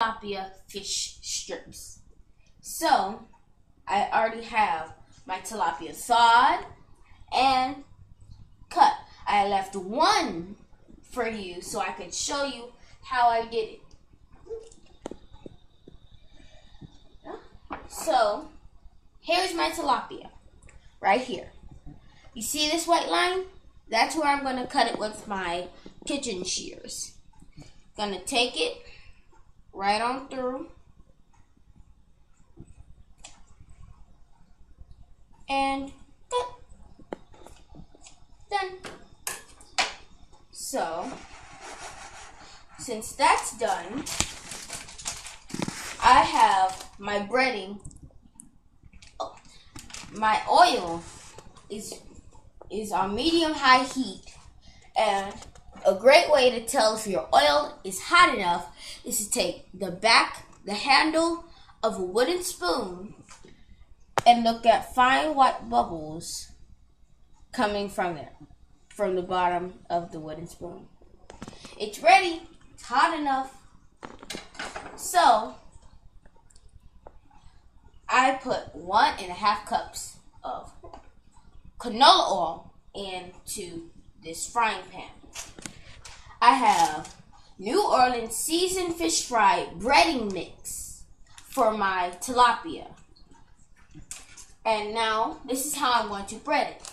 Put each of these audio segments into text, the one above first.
tilapia fish strips. So, I already have my tilapia thawed and cut. I left one for you so I could show you how I did it. So, here's my tilapia right here. You see this white line? That's where I'm going to cut it with my kitchen shears. Gonna take it right on through and cut. Done. So, since that's done, I have my breading. My oil is on medium-high heat, and a great way to tell if your oil is hot enough is to take the handle of a wooden spoon and look at fine white bubbles coming from there, from the bottom of the wooden spoon. It's ready. It's hot enough. So, I put 1.5 cups of canola oil into this frying pan. I have New Orleans seasoned fish fry breading mix for my tilapia. And now, this is how I'm going to bread it.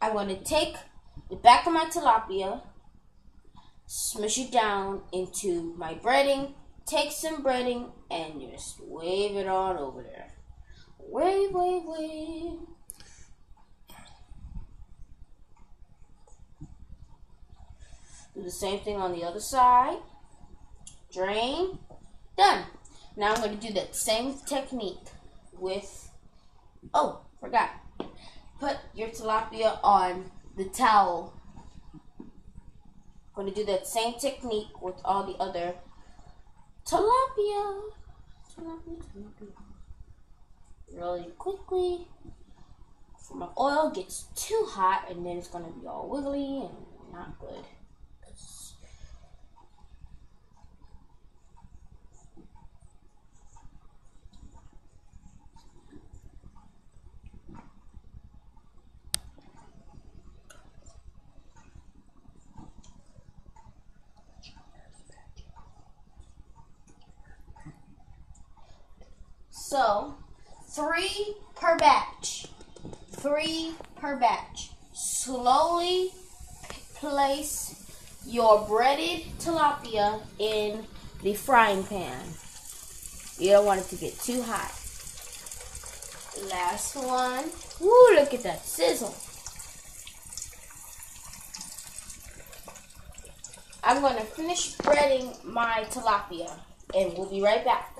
I'm going to take the back of my tilapia, smush it down into my breading, take some breading, and just wave it on over there. Wave, wave, wave. Do the same thing on the other side. Drain. Done. Now I'm going to do that same technique with, oh, forgot. Put your tilapia on the towel. I'm going to do that same technique with all the other tilapia. Really quickly. Before my oil gets too hot, and then it's going to be all wiggly and not good. So, 3 per batch. 3 per batch. Slowly place your breaded tilapia in the frying pan. You don't want it to get too hot. Last one. Woo, look at that sizzle. I'm going to finish breading my tilapia, and we'll be right back.